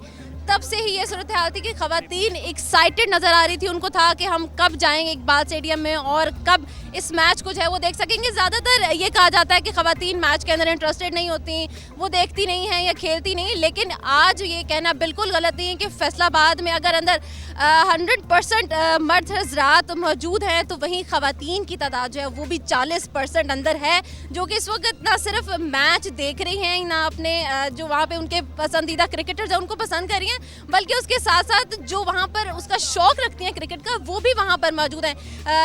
तब से ही ये सूरत हाल थी कि ख़वातीन एक्साइटेड नज़र आ रही थी। उनको था कि हम कब जाएंगे इकबाल स्टेडियम में और कब इस मैच को जो है वो देख सकेंगे। ज़्यादातर ये कहा जाता है कि ख़वातीन मैच के अंदर इंटरेस्टेड नहीं होती, वो देखती नहीं हैं या खेलती नहीं, लेकिन आज ये कहना बिल्कुल गलत नहीं है कि फैसलाबाद में अगर अंदर 100% मर्द हज़रात मौजूद हैं, तो वहीं ख़वातीन की तादाद जो है वो भी 40% अंदर है, जो कि इस वक्त ना सिर्फ मैच देख रही हैं, ना अपने जो वहाँ पे उनके पसंदीदा क्रिकेटर्स हैं उनको पसंद कर रही हैं, बल्कि उसके साथ साथ जो वहाँ पर उसका शौक़ रखती हैं क्रिकेट का, वो भी वहाँ पर मौजूद हैं।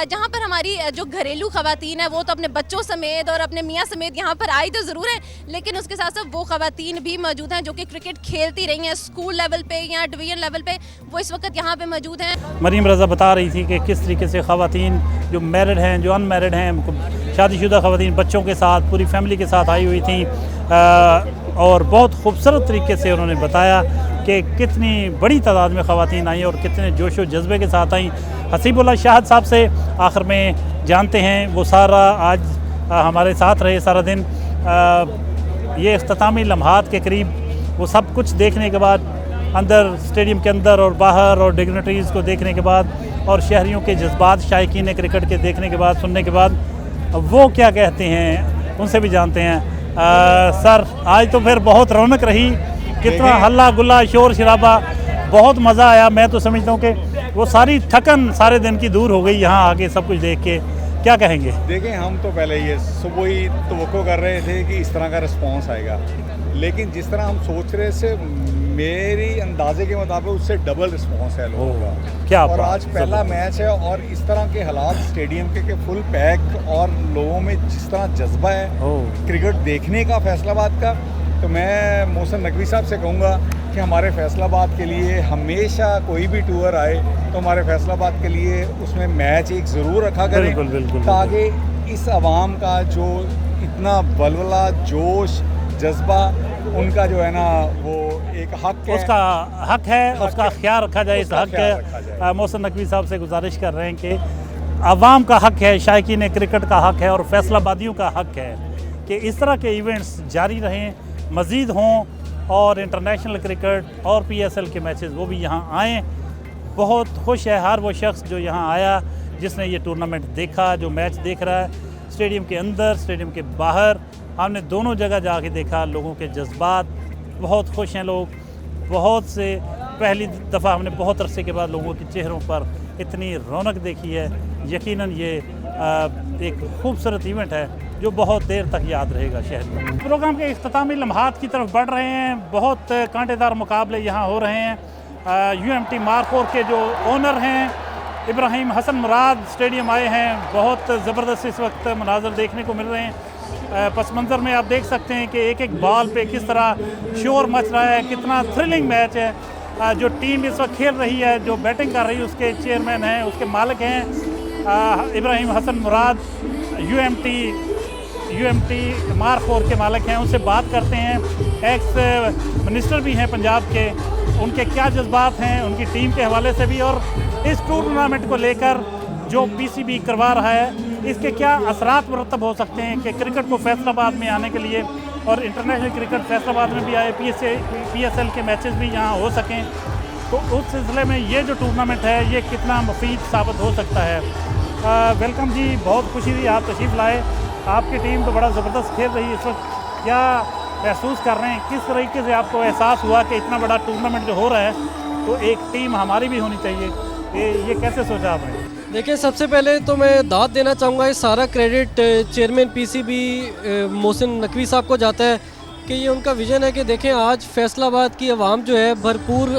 जहाँ पर हमारी जो घरेलू ख़वातीन है वो तो अपने बच्चों समेत और अपने मियाँ समेत यहाँ पर आई तो ज़रूर है, लेकिन उसके साथ साथ वो ख़वातीन भी मौजूद हैं जो कि क्रिकेट खेलती रही हैं स्कूल लेवल पे या डिवीजन लेवल पे, वो इस वक्त यहाँ पे मौजूद हैं। मरियम रज़ा बता रही थी कि किस तरीके से ख़वातीन जो मैरिड हैं, जो अनमैरिड हैं, शादीशुदा ख़वातीन बच्चों के साथ, पूरी फैमिली के साथ आई हुई थी, और बहुत खूबसूरत तरीके से उन्होंने बताया कि कितनी बड़ी तादाद में ख़वातीन आई और कितने जोश व जज्बे के साथ आई। हसीबुल्लाह शाहद साहब से आखिर में जानते हैं, वो सारा आज हमारे साथ रहे सारा दिन, ये इख्तितामी लम्हात के करीब वो सब कुछ देखने के बाद, अंदर स्टेडियम के अंदर और बाहर, और डिग्नेटरीज़ को देखने के बाद, और शहरियों के जज्बात शायकीन क्रिकेट के देखने के बाद, सुनने के बाद, वो क्या कहते हैं उनसे भी जानते हैं। सर, आज तो फिर बहुत रौनक रही, कितना हल्ला गुल्ला शोर शराबा, बहुत मज़ा आया। मैं तो समझता हूँ कि वो सारी थकन सारे दिन की दूर हो गई यहाँ आके सब कुछ देख के। क्या कहेंगे? देखें, हम तो पहले ये सुबह ही तवक्को कर रहे थे कि इस तरह का रिस्पांस आएगा, लेकिन जिस तरह हम सोच रहे थे मेरी अंदाजे के मुताबिक उससे डबल रिस्पांस है लोगों का। क्या और आज पहला मैच है और इस तरह के हालात स्टेडियम के फुल पैक और लोगों में जिस तरह जज्बा है क्रिकेट देखने का फैसलाबाद का, तो मैं मोहसिन नकवी साहब से कहूँगा कि हमारे फैसलाबाद के लिए हमेशा कोई भी टूर आए तो हमारे फैसलाबाद के लिए उसमें मैच एक ज़रूर रखा करें, ताकि इस आवाम का जो इतना बलबला जोश जज्बा उनका जो है ना वो एक हक है, उसका हक है, उसका ख्याल रखा जाए। इस हक है मोहसिन नकवी साहब से गुजारिश कर रहे हैं कि आवाम का हक है, शायकीन क्रिकेट का हक है और फैसलाबादियों का हक है कि इस तरह के इवेंट्स जारी रहें, मज़ीद हों और इंटरनेशनल क्रिकेट और PSL के मैचेस वो भी यहाँ आएँ। बहुत खुश है हर वो शख्स जो यहाँ आया, जिसने ये टूर्नामेंट देखा, जो मैच देख रहा है स्टेडियम के अंदर, स्टेडियम के बाहर। हमने दोनों जगह जाके देखा लोगों के जज्बात, बहुत खुश हैं लोग। बहुत से पहली दफ़ा हमने बहुत अरसे के बाद लोगों के चेहरों पर इतनी रौनक देखी है। यकीनन ये एक खूबसूरत इवेंट है जो बहुत देर तक याद रहेगा शहर में। प्रोग्राम के इख्तितामी लम्हात की तरफ बढ़ रहे हैं। बहुत कांटेदार मुकाबले यहाँ हो रहे हैं। UMT मारखोर के जो ओनर हैं इब्राहिम हसन मुराद स्टेडियम आए हैं। बहुत ज़बरदस्त इस वक्त मनाजर देखने को मिल रहे हैं। पस मंज़र में आप देख सकते हैं कि एक एक बॉल पे किस तरह शोर मच रहा है, कितना थ्रिलिंग मैच है। जो टीम इस वक्त खेल रही है, जो बैटिंग कर रही है, उसके चेयरमैन हैं, उसके मालिक हैं इब्राहिम हसन मुराद, UMT मारखोर के मालिक हैं। उनसे बात करते हैं। एक्स मिनिस्टर भी हैं पंजाब के, उनके क्या जज्बात हैं उनकी टीम के हवाले से भी, और इस टूर्नामेंट को लेकर जो PCB करवा रहा है इसके क्या असरात मुरतब हो सकते हैं कि क्रिकेट को फैसलाबाद में आने के लिए और इंटरनेशनल क्रिकेट फैसलाबाद में भी आए, PSL के मैचेस भी यहाँ हो सकें। तो उस सिलसिले में ये जो टूर्नामेंट है ये कितना मुफीद साबित हो सकता है। वेलकम जी, बहुत खुशी हुई आप तशरीफ़ लाए। आपकी टीम तो बड़ा ज़बरदस्त खेल रही है इस वक्त, क्या महसूस कर रहे हैं? किस तरीके से आपको एहसास हुआ कि इतना बड़ा टूर्नामेंट जो हो रहा है तो एक टीम हमारी भी होनी चाहिए? ये कैसे सोचा आपने? देखिए, सबसे पहले तो मैं दाद देना चाहूँगा, ये सारा credit chairman PCB Mohsin Naqvi साहब को जाता है कि ये उनका विज़न है कि देखें आज फैसलाबाद की आवाम जो है भरपूर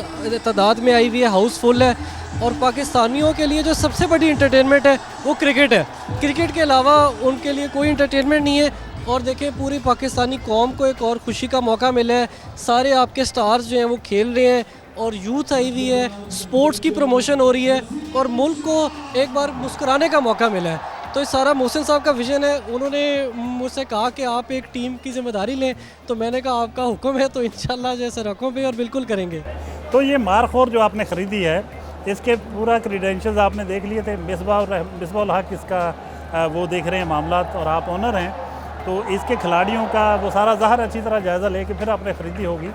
तादाद में आई हुई है, हाउसफुल है, और पाकिस्तानियों के लिए जो सबसे बड़ी इंटरटेनमेंट है वो क्रिकेट है। क्रिकेट के अलावा उनके लिए कोई इंटरटेनमेंट नहीं है। और देखें, पूरी पाकिस्तानी कौम को एक और खुशी का मौका मिला है। सारे आपके स्टार्स जो हैं वो खेल रहे हैं और यूथ आई हुई है, स्पोर्ट्स की प्रमोशन हो रही है और मुल्क को एक बार मुस्कुराने का मौका मिला है। तो ये सारा मोहसिन साहब का विज़न है। उन्होंने मुझसे कहा कि आप एक टीम की जिम्मेदारी लें, तो मैंने कहा आपका हुक्म है तो इंशाल्लाह जैसे रखों पे और बिल्कुल करेंगे। तो ये मारखोर जो आपने ख़रीदी है इसके पूरा क्रीडेंशियल्स आपने देख लिए थे। मिसबाह हक इसका वो देख रहे हैं मामलात और आप ओनर हैं, तो इसके खिलाड़ियों का वो सारा ज़ाहिर अच्छी तरह जायज़ा लेके फिर आपने ख़रीदी होगी।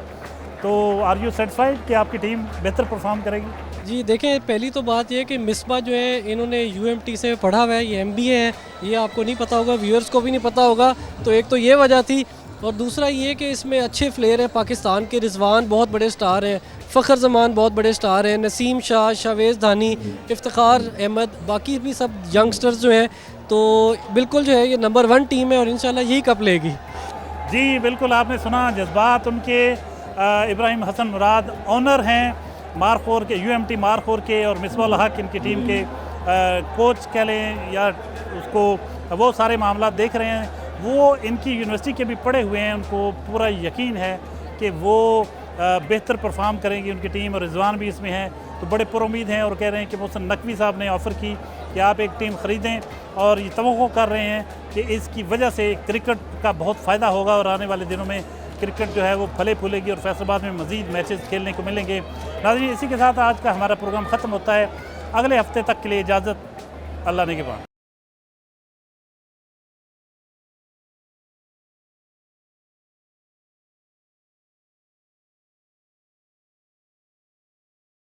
तो आर यू सेटिस्फाइड कि आपकी टीम बेहतर परफॉर्म करेगी? जी देखें, पहली तो बात यह कि मिसबा जो है इन्होंने UMT से पढ़ा हुआ है, ये MBA है, ये आपको नहीं पता होगा, व्यूअर्स को भी नहीं पता होगा। तो एक तो ये वजह थी, और दूसरा ये कि इसमें अच्छे प्लेयर हैं। पाकिस्तान के रिजवान बहुत बड़े स्टार हैं, फ़खर जमान बहुत बड़े स्टार हैं, नसीम शाह, शावेज़ धानी, इफ्तिखार अहमद, बाकी भी सब यंगस्टर्स जो हैं। तो बिल्कुल जो है ये नंबर 1 टीम है और इंशाल्लाह यही कप लेगी। जी बिल्कुल, आपने सुना जज्बात उनके। इब्राहिम हसन मुराद ओनर हैं मारखोर के, UMT मारखोर के, और मिसबाह हक इनकी टीम के कोच कह लें या उसको, वो सारे मामला देख रहे हैं। वो इनकी यूनिवर्सिटी के भी पढ़े हुए हैं, उनको पूरा यकीन है कि वो बेहतर परफॉर्म करेंगी उनकी टीम, और रिजवान भी इसमें हैं। तो बड़े पुरुमीद हैं और कह रहे हैं कि मोहसिन नकवी साहब ने ऑफ़र की कि आप एक टीम ख़रीदें, और ये तवक्को कर रहे हैं कि इसकी वजह से क्रिकेट का बहुत फ़ायदा होगा और आने वाले दिनों में क्रिकेट जो है वो फले फूलेगी और फैसलाबाद में मज़ीद मैचेस खेलने को मिलेंगे। नाज़रीन, इसी के साथ आज का हमारा प्रोग्राम ख़त्म होता है। अगले हफ्ते तक के लिए इजाज़त, अल्लाह ने के बाद।